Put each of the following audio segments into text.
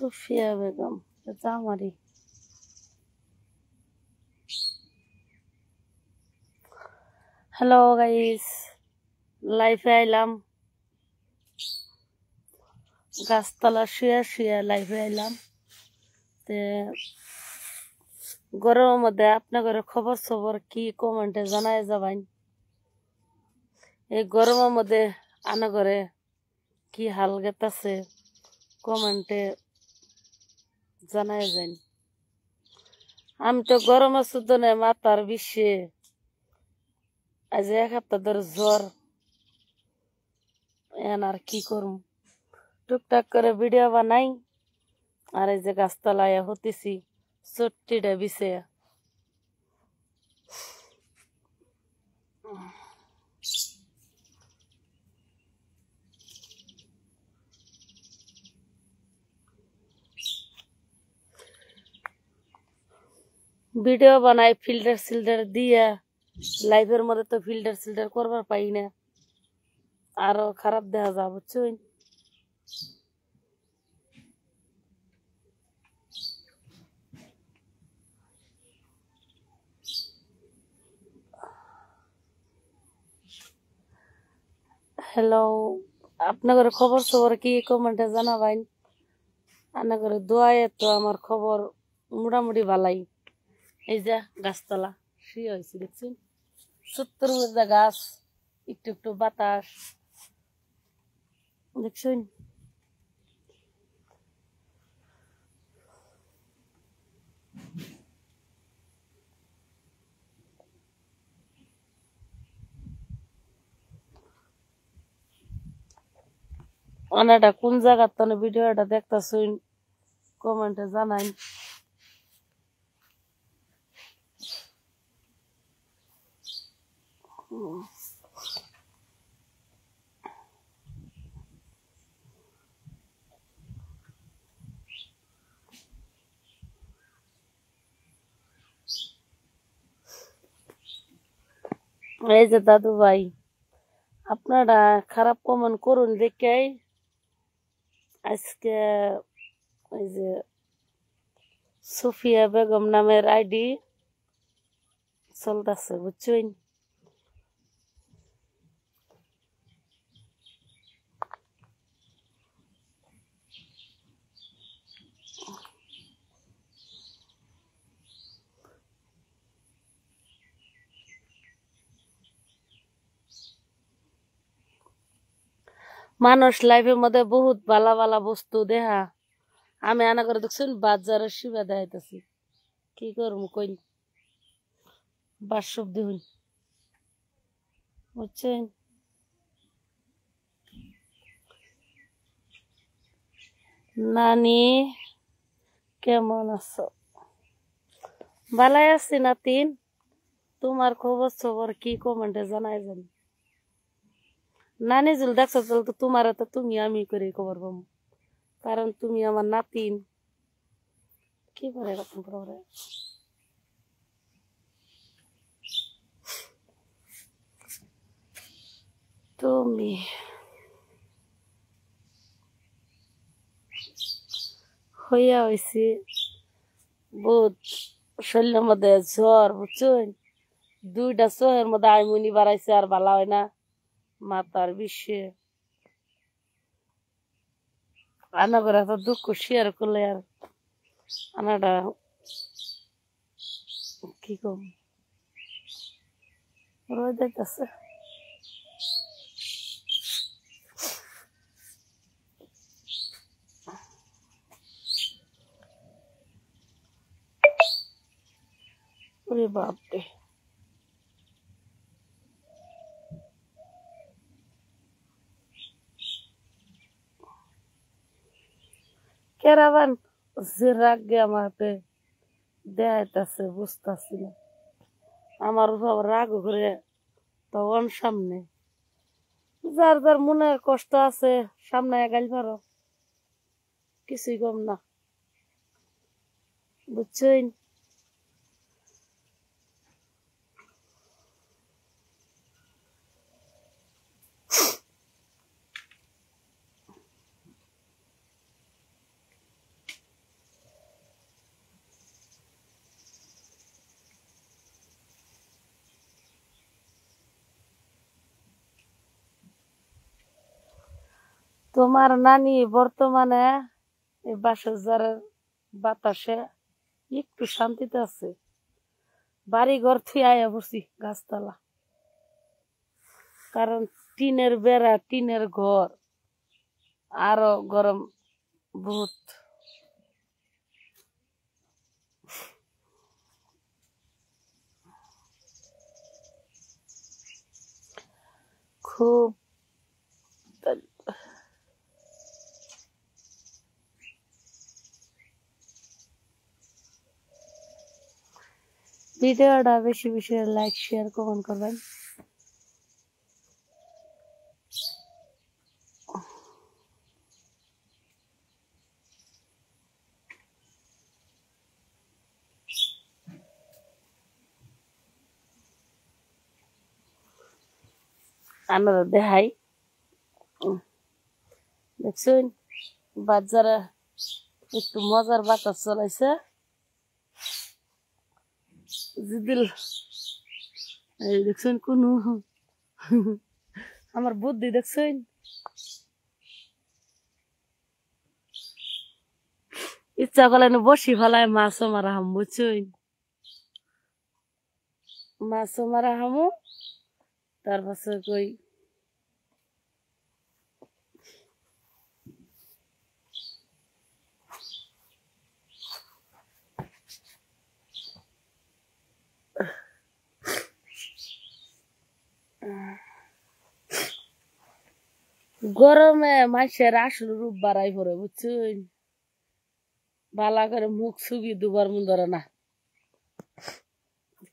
সুফিয়া বেগম এটা আমারই। Hello guys, লাইফে আইলাম, গাছতলা শুয়ে শুয়ে লাইফে আইলাম। তে গরমের মধ্যে আপনাদের খবর সবর কি কমেন্টে জানায় যাবেন। এই গরমের মধ্যে আনা করে কি হাল গেতাছে কমেন্টে জানায় যান। আমি তো গরমে শুদ্ধ নেই, মাথার বিষে আজ এক সপ্তাহ ধরে জ্বর। এখন আর কি করব, টুকটাক করে ভিডিও বানাই আর এই যে গাছতলায় হতেছি চট্টিটা বিছে। ভিডিও বানাই ফিল্টার সিল্টার দিয়া, লাইভের মধ্যে তো ফিল্টার সিল্টার করবার পাই না, আরো খারাপ দেখা যা বুঝছেন। হ্যালো, আপনাদের খবর সবর কি কমেন্টে জানাবেন। আপনাদের দোয়ায় তো আমার খবর মোটামুটি ভালাই। এই যে গাছতলা শুয়ে হয়েছি দেখছেন, 70 মধ্যে গাছ, একটু একটু বাতাস দেখছেন। অনেকটা কোন জায়গার তো ভিডিওটা দেখতেছেন কমেন্টে জানাই। এই যে দাদু ভাই, আপনারা খারাপ কমেন্ট করুন দেখে আজকে এই যে সুফিয়া বেগম নামের আইডি চলতেছে বুঝছেন। মানুষ লাইফের মধ্যে বহুত ভালা ভালা বস্তু দেখা, আমি আনা করে দেখছেন বাজারের শিবা দেখাইতেছি। কি করবো কই, বাসব দেখুন বুঝছেন। নানি কেমন আছো? ভালাই আছি নাতিন, তোমার খবর সবর কি কমেন্টে জানাই যান। নানি জুল দেখছো তো তোমার তো তুমি আমি করে খবর পাবো, কারণ তুমি আমার নাতিন। কি করে এরকম করে তুমি হইয়া হয়েছি বহুত, শরীরের মধ্যে জ্বর বুঝছেন। 2টা চোখের মধ্যে আইমুনি বাড়াইছে আর ভালো হয় না, মাথার বিষে আনা করে এত দুঃখ শেয়ার করলে আর আনাটা কি কম রয়ে যাইতেছে। ওরে বাপরে, কেরাবান যে রাগে আমাকে দেখাইতেছে বুঝতেছি না, আমার সব রাগ ঘুরে তখন সামনে যার যার মনে কষ্ট আছে সামনে গাইল পারো, কিছুই কম না বুঝছেন। তোমার নানি বর্তমানে এই বাসের বাতাসে একটু শান্তিতে আছে। বাড়ি ঘর থুই আয়া পড়ছি গাছতলা, কারণ টিনের বেড়া, টিনের ঘর, আরো গরম বহুত। খুব ভিডিওটা বেশি বেশি লাইক শেয়ার কমেন্ট করবেন। আমরা দেখাই, দেখছেন বাজারে একটু মজার বাতাস চলাইছে। জিদিল এই দেখছেন কোন আমার বুদ্ধি দেখছেন। ইচ্ছা করলে বসি ফেলায় মাছও মারা হাম, বুঝছেন? মাছও মারা হামু, তারপর কই গরমে মানুষের আসল রূপ বাড়াই পড়ে, বুঝছেন? বালা করে মুখ সুগি দুবার মন ধরে না।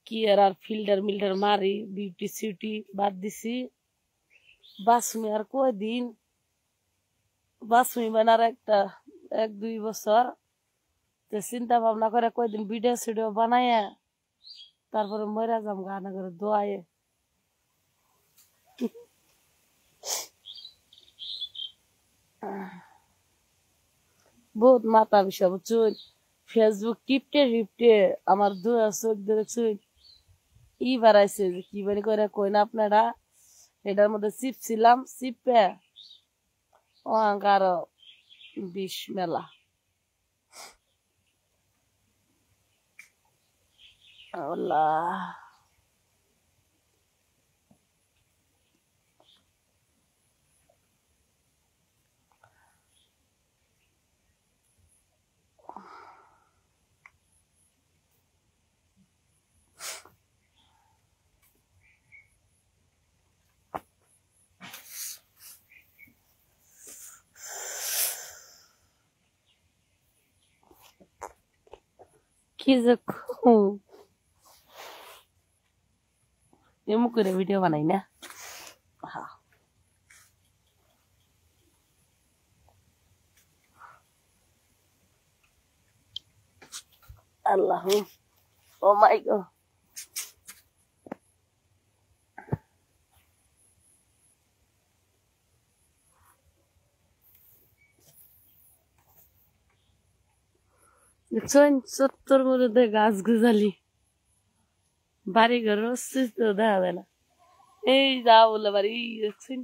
কি আর ফিল্টার মিল্টার মারি, বিউটি সিউটি বাদ দিছি। বাসমি আর কয়দিন, বাসমি বানার একটা 1-2 বছর চিন্তা ভাবনা করে কয়দিন ভিডিও সিডিও বানাইয়া তারপরে মরা যাম গানা করে দোয়ায়ে। বহুত মাথা বিষয়, বুঝছেন? ফেসবুক টিপটে টিপটে আমার চোখ দেখছেন ই বাড়াইছে, যে কি বাড়ি করে কই না আপনারা। এটার মধ্যে চিপছিলাম, চিপে আরো বিষ মেলা। আল্লাহ, কি যে এমন করে ভিডিও বানাই না। আল্লাহ, ও মাই গড, দেখছেন চত্বর মধ্যে গাছ গুজালি, বাড়ি ঘর অস্তিত্ব দেখা যায় না। এই যা বলে বাড়ি দেখছেন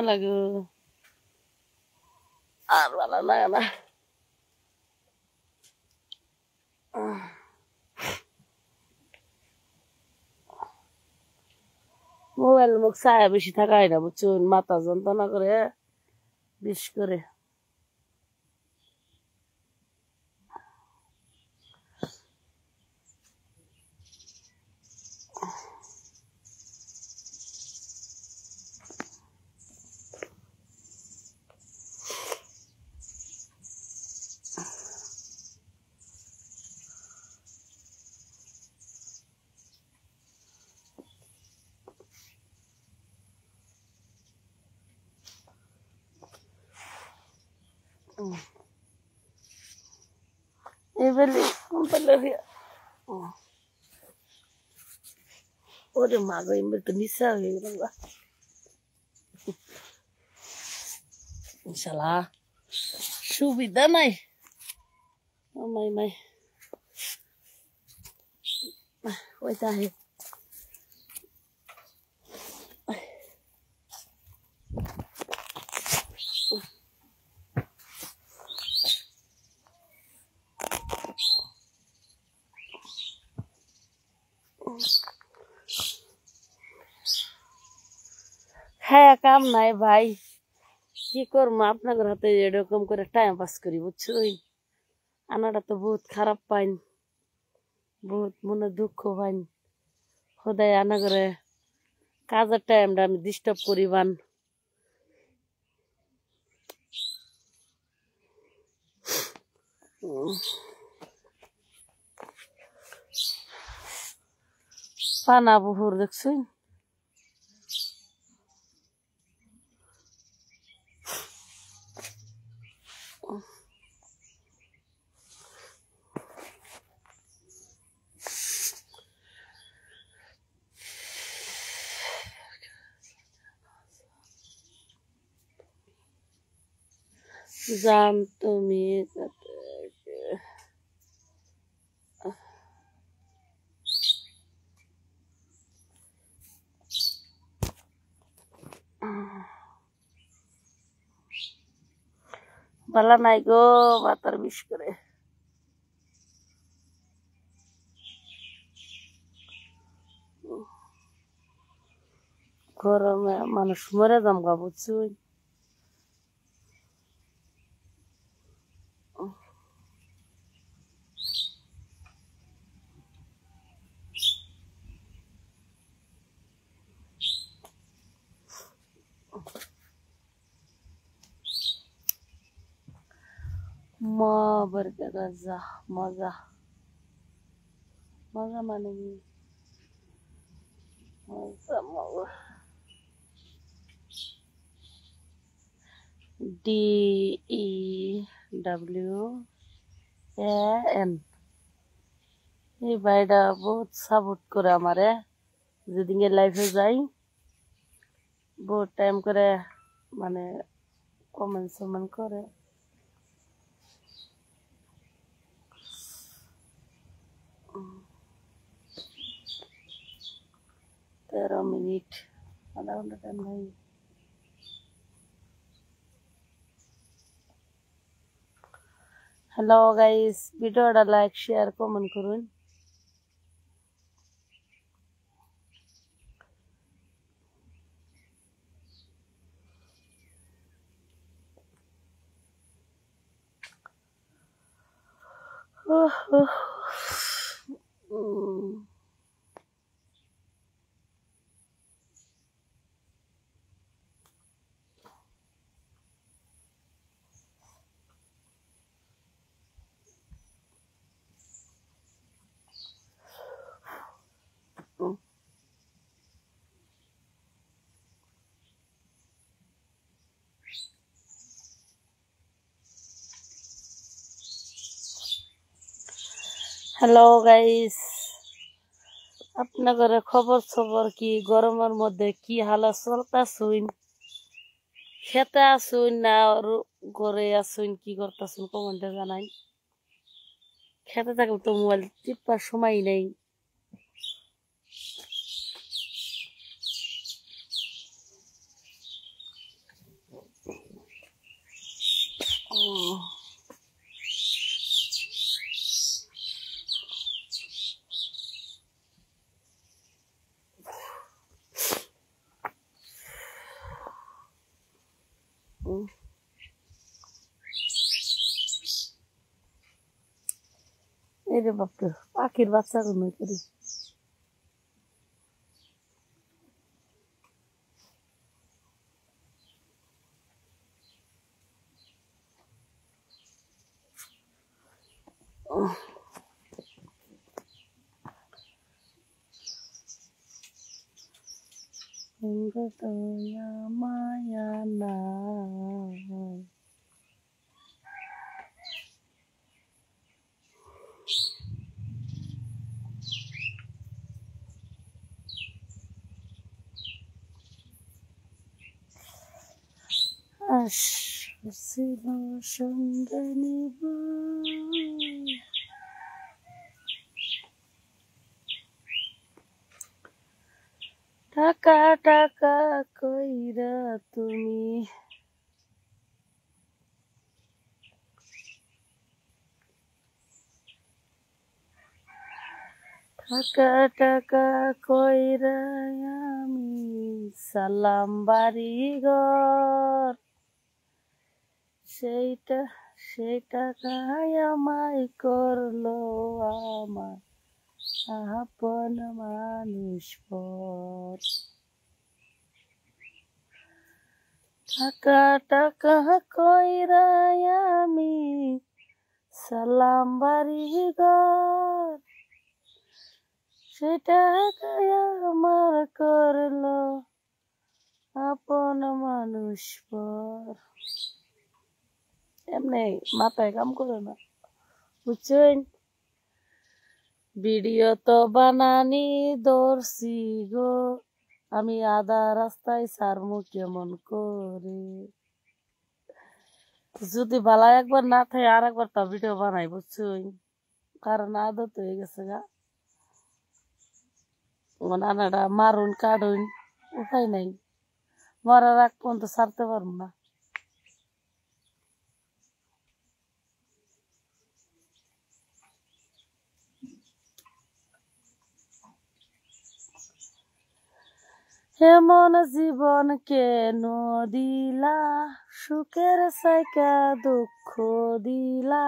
লাগো আর ভালো লাগে না। মোবাইল মুখ ছায়া বেশি থাকাই না, বুঝছেন? মাথা যন্ত্রণা করে বিশ করে। এবেলি কোন পালে ওরে মা গো, এমনি তো নিশা হয়ে গেল। ইনশাল্লাহ সুবিধা নাই। ও মাই মাই ওইটা হে হ্যাঁ, কাম নাই ভাই, কি করবো আপনার হাতে এরকম করে টাইম পাস করি বুঝছো। আনাটা তো বহুত খারাপ পাইন, বহুত মনে দুঃখ পাইন। খোদাই আনা করে কাজের টাইমটা আমি ডিস্টার্ব করিবান। পানা বুহুর দেখছুন, জান তুমি বালা নাই গো, বাতার বিষ করে গরমে মানুষ মরে যামগা বুঝছুন। মা বরগা মজা মজা মানে মজা মজা। DEWAN এই ভাইটা বহুত সাপোর্ট করে আমারে, যেদিন লাইফে যাই বহুত টাইম করে মানে কমেন্ট সমেন্ট করে। 13 মিনিট, আধা ঘন্টা টাইম নাই। হ্যালো গাইস, ভিডিওটা লাইক শেয়ার কমেন্ট করুন। হ্যালো গাইস, আপনাদের খবর খবর কি? গরমের মধ্যে কি হালত চলতাছুন? খেতে আসুন না ঘরে আসুন, কি করতেছুন কমেন্টে জানাই। খেতে থাকলে তো মোবাইল টিপার সময় নেই। এই রে বাপরে, পাখির বাচ্চা ঘুমাই করি। মায়া না আসছিল সঙ্গে নিব। টাকা টাকা কইরা তুমি টাকা টাকা কইরা আমি সালাম বাড়ি ঘর সেইটা সেই টাকায় আমায় করলো আমার আপন মানুষ পর টাকা টাকা কইরা আমি সালাম বাড়ি ঘর সেটা আমার করলো আপন মানুষ পর এমনি মাথায় কাম করে না বুঝছেন ভিডিও তো বানানি দর্শি গো আমি আধা রাস্তায় সারমু কেমন করে যদি বালা একবার না থাকে আর একবার তা ভিডিও বানাই বুঝছুন কারণ আদত হয়ে গেছে গা নানাটা মারুন কাটুন উপায় নাই মরার আগ পর্যন্ত ছাড়তে পারবো না এমন জীবন কেন দিলা সুখের সাইকা দুঃখ দিলা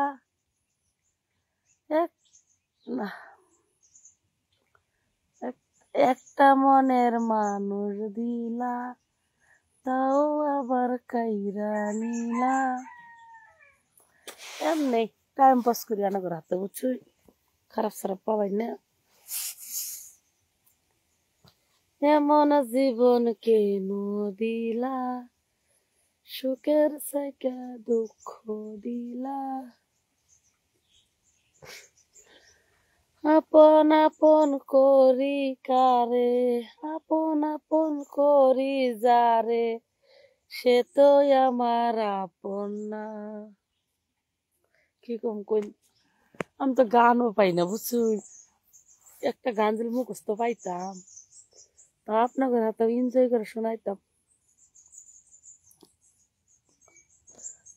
এক না একটা মনের মানুষ দিলা তাও আবার কাইরা নিলা এমনি টাইম পাস করি আনা করে হাতে বুঝছো খারাপ সারাপ পাবাই না এমন জীবন কেন দিলা সুখের সাইকা দুঃখ দিলা আপন আপন করি কারে আপন আপন করি যারে সে তো আমার আপন না কি কম কই আমি তো গানও পাই না বুঝছো একটা গান যদি মুখস্থ পাইতাম তা আপনাদের হাতে এনজয় করে শোনাইতাম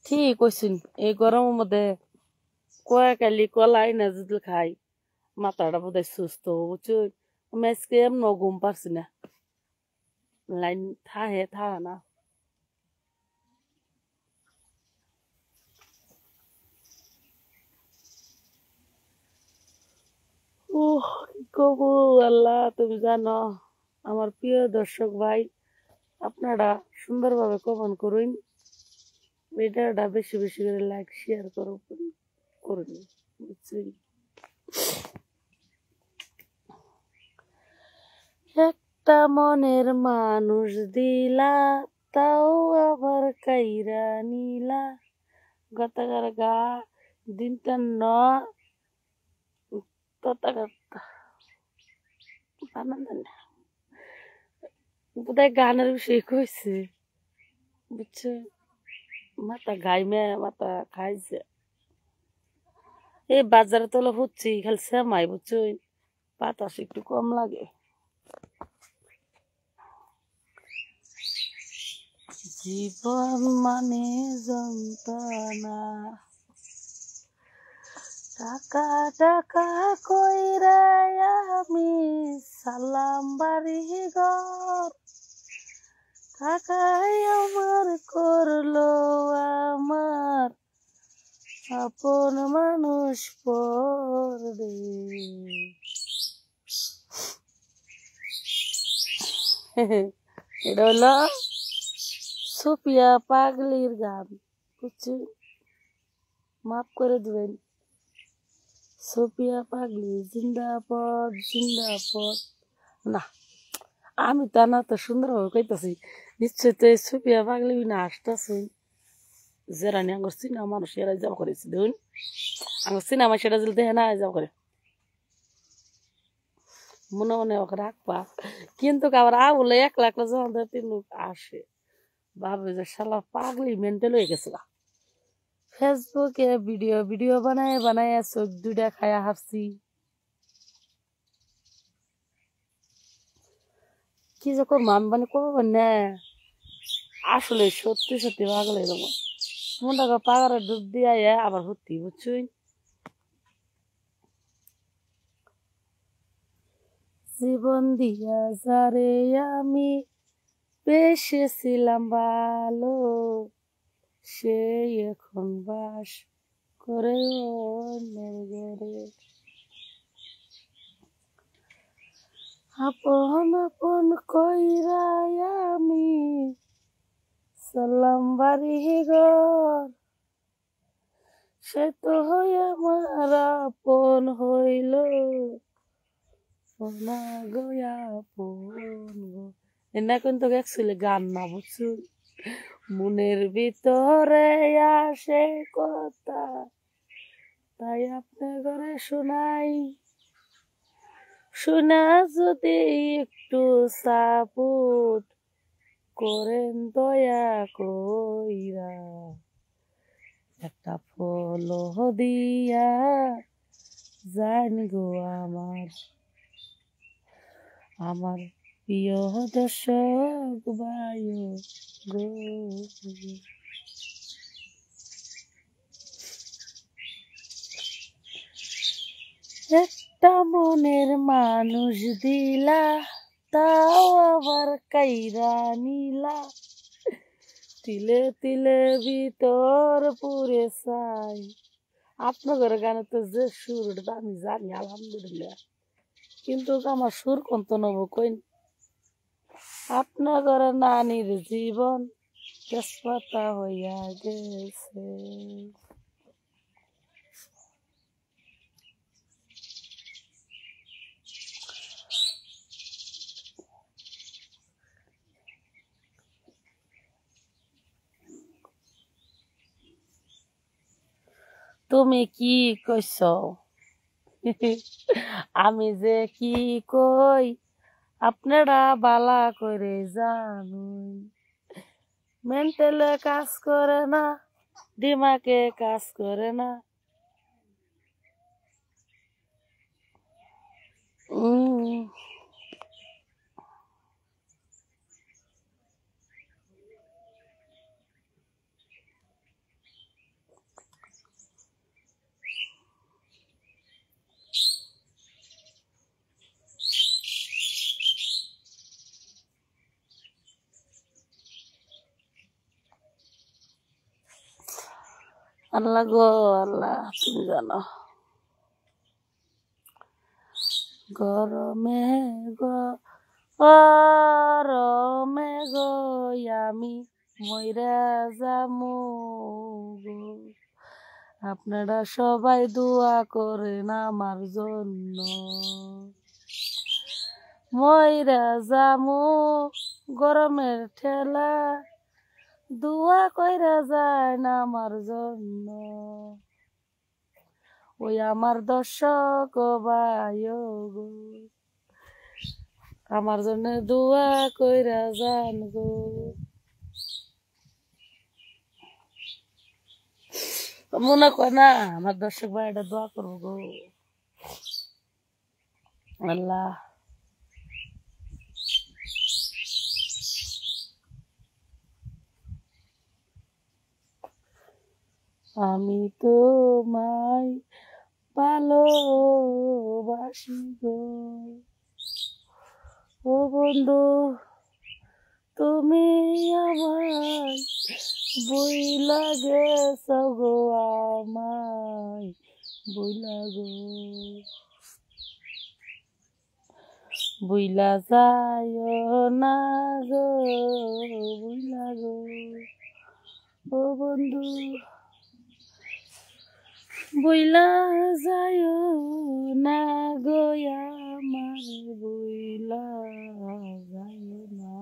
ঠিক কইছেন এই গরমের মধ্যে কয়েকালি কলাই না যদি খাই মাথাটা বোধ হয় সুস্থ বুঝছো আমি আজকে এমন ঘুম পারছি না লাইন থাহে না ও কবু আল্লাহ তুমি জানো আমার প্রিয় দর্শক ভাই আপনারা সুন্দরভাবে কমেন্ট করুন ভিডিওটা বেশি বেশি করে লাইক শেয়ার করুন বুঝছেন একটা মনের মানুষ দিলা তাও আবার কাইরা নিলা গতকার গা দিনটা ন বোধহয় গানের বিষয়ে কইছে বুঝছো মাথা গাইমে মাথা খাইছে এই বাজারে তোলা হচ্ছি খালি সেমাই বুঝছো বাতাস একটু কম লাগে জীবন মানে যন্ত্রণা টাকা টাকা কইরা আমি সালাম বাড়ি ঘর টাকাই আমার করলো আমার আপন মানুষ পড়বে এটা হলো সুপিয়া পাগলির গান বুঝছি মাফ করে দিবেন সুপিয়া পাগলি জিন্দাবাদ জিন্দাবাদ না আমি তা না তো সুন্দরভাবে কইতাছি নিশ্চয় তো সুপিয়া পাগলি না আসতেছি যারা নিয়ে আঙ্গুর সিনেমা মানুষ এরা যাব করেছি দেখুন আঙ্গুর সিনেমা সেটা যদি দেখে না যাব করে মনে মনে ওকে রাখবা কিন্তু আবার বলে একলা একলা যখন তিন লোক আসে ভাবে যে শালা পাগলি মেন্টাল হয়ে গেছে ফেসবুকে ভিডিও ভিডিও বানায় বানায় চোখ দুইটা খায়া হারছি কি যে করবো আমি মানে করবো না আসলে সত্যি সত্যি পাগল এরকম মনটা পাগারে ডুব দিয়ে আবার ভর্তি বুঝছুই জীবন দিয়া যারে আমি বেসেছিলাম ভালো সে এখন বাস করে অন্যের ঘরে আপন আপন কইরা আমি সালাম বাড়ি ঘর সে তো হই আমার আপন হইল না গো আপন গো এনা কিন্তু অ্যাকচুয়ালি গান না বুঝছো মনের ভিতরে আসে কথা তাই আপনার ঘরে শোনাই শোনা যদি একটু সাপোর্ট করেন দয়া কইরা একটা ফলো দিয়া জান গো আমার আমার প্রিয় দর্শক ভাই গো একটা মনের মানুষ দিলা তাও আবার কাইরা নিলা তিলে তিলে ভিতর পুরে চাই আপনাদের গানে তো যে সুর আমি জানি আলহামদুলিল্লাহ কিন্তু আমার সুর কন্ত নেবো কই আপনাদের নানির জীবন তেজপাতা হইয়া গেছে তুমি কি কইছ আমি যে কি কই আপনারা বালা করে জানুন মেন্টালে কাজ করে না দিমাগে কাজ করে না আল্লাহ গো আল্লাহ তুমি জানো গরমে গরমে গো আমি মইরা যামু গো আপনারা সবাই দোয়া করেন আমার জন্য মইরা যামু গরমের ঠেলা দোয়া কইরা যায় না আমার জন্য ওই আমার দর্শক ভাই গো আমার জন্য দোয়া কইরা যান গো মনে কর না আমার দর্শক ভাইটা দোয়া করবো গো আল্লাহ আমি তোমায় ভালোবাসি গো ও বন্ধু তুমি আমায় বইলা গেছ গো আমায় বইলা গো বইলা যায় না গো বইলা গো ও বন্ধু বইলা যায় না গো আমার বইলা যায় না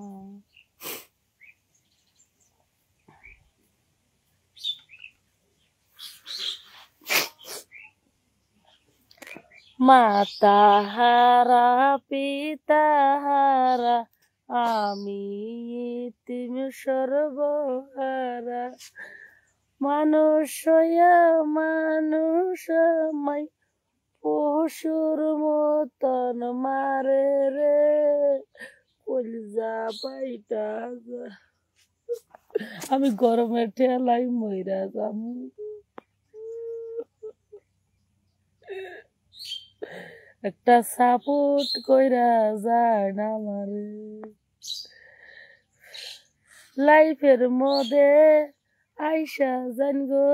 মাতা হারা পিতা হারা আমি ইতিম সর্বহারা মানুষ মানুষ মাই পশুর মতন মারে রে কলিজা পাইটা যা। আমি গরমে ঠেলাই মইরা যাবো। একটা সাপোর্ট কইরা যায় না আমারে লাইফের মধ্যে আইসা যান গো,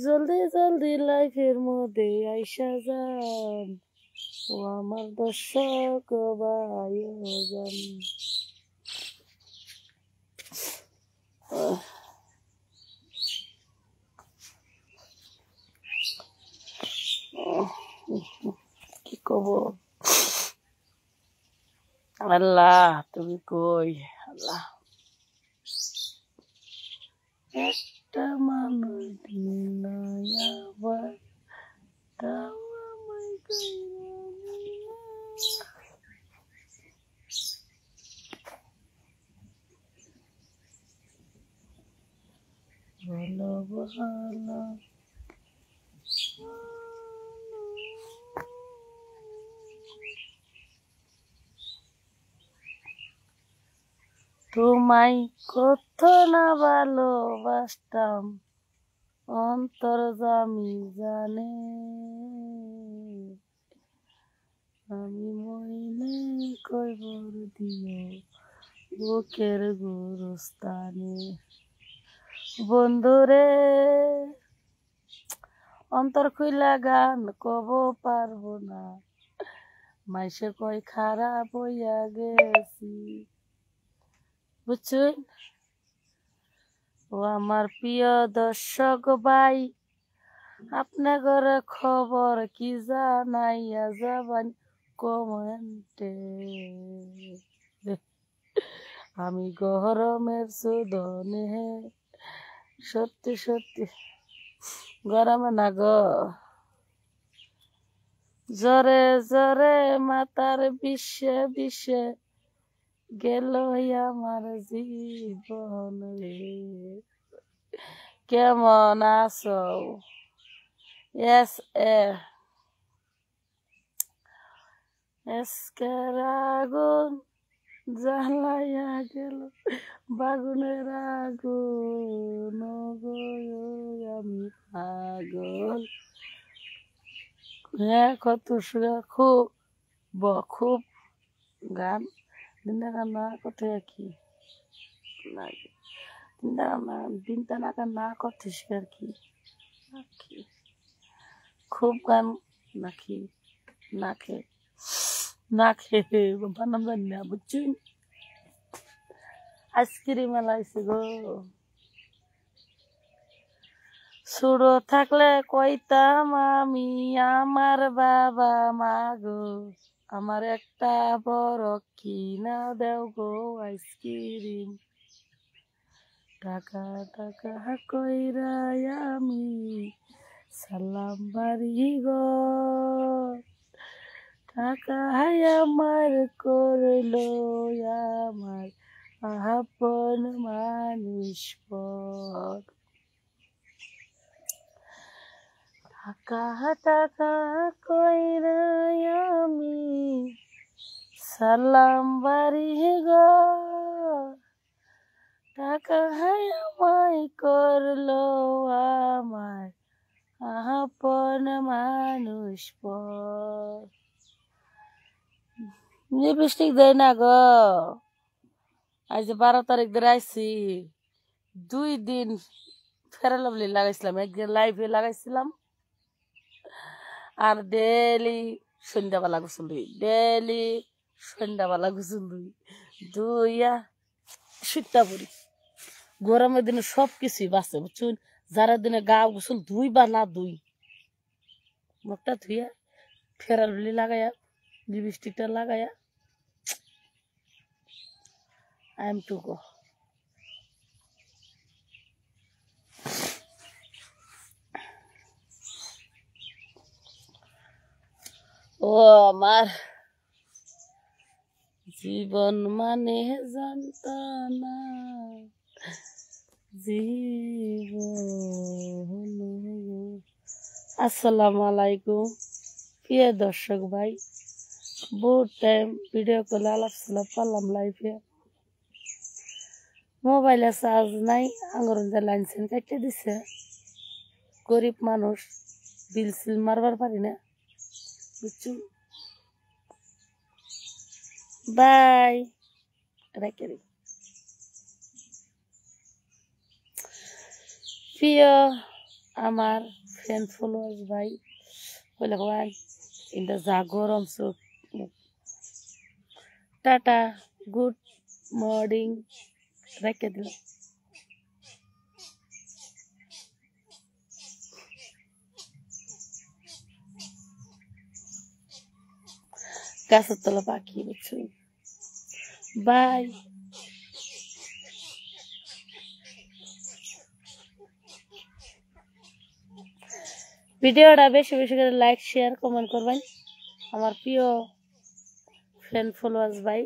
জলদি জলদি লাইফের মধ্যে আইসা যান, ও আমার দর্শক ভাইজান। কি কব, আল্লাহ তুমি কই, আল্লাহ একটা মানুষ দিন আবার তাও আমায় ভালো ভালো তোমায় কত না ভালোবাসতাম অন্তর্যামী জানে, আমি মইনে কইবর দিও বুকের গুরুস্থানে। বন্ধুরে অন্তর খুইলা গান কব পারবো না, মাইসে কই খারাপ হইয়া গেছি, বুঝছেন? ও আমার প্রিয় দর্শক ভাই, আপনার খবর কি জানাইয়া যাবান কমেন্টে। আমি গরমের শোধনে সত্যি সত্যি গরমে না গো, জরে জরে মাতার বিষে বিষে গেল আমার জীবন রে। কেমন আছো? এস এসকের আগুন জ্বালাইয়া গেল, বাগুনের আগুন গো আমি পাগল। হ্যাঁ কত খুব খুব গান দিনটা গান না কত কি লাগে, দিনটা না গান না করতে শিকার কি খুব গান নাকি নাকে নাকে বানাম জানি না, বুঝছেন? আইসক্রিম এলাইছে গো, ছোড়ো থাকলে কইতাম আমি আমার বাবা মা গো, আমার একটা বড় কিনা দেও গো আইসক্রিম। টাকা টাকা কইরা আমি সালাম বাড়ি গো, টাকা আমার করলো আমার আপন মানুষ পর। টাকা টাকা কইরা আমি সালাম বাড়ি গো, টাকা আমায় করলো আমার আপন মানুষ পর। লিপস্টিক দেয় না গো, আজ 12 তারিখ ধরে আইসি, 2 দিন ফেয়ার লাভলি লাগাইছিলাম, একদিন লাইভে লাগাইছিলাম, আর ডেলি সন্ধ্যাবেলা গোসল দুই, ডেলি সন্ধ্যাবেলা গোসল দুই, দুইয়া সুতা পড়ি। গরমের দিনে সব কিছুই বাঁচে, বুঝছেন? যারা দিনে গা গোসল দুই বা না দুই, মুখটা ধুইয়া ফেয়ার লাভলি লাগাইয়া লিপস্টিকটা লাগাইয়া আই এম টু গো। ও আমার জীবন মানে জানতাম না, জীবন। আসসালামু আলাইকুম প্রিয় দর্শক ভাই, বহুত টাইম ভিডিও কলে আলাপ সালাপ পারলাম লাইফে মোবাইলে চার্জ নাই আঙুর লাইন সেন কাটতে দিছে গরিব মানুষ বিল সিল মারবার পারি না বুঝছো বাই রেখে দিই প্রিয় আমার ফ্রেন্ড ফলোয়ার্স ভাই বলে ভাই ইন্দা যা গরম চোখ টাটা গুড মর্নিং রেখে দিলাম গাছের তলা পাখি বুঝছো বাই ভিডিওটা বেশি বেশি করে লাইক শেয়ার কমেন্ট করবেন আমার প্রিয় ফ্রেন্ড ফলোয়ার্স ভাই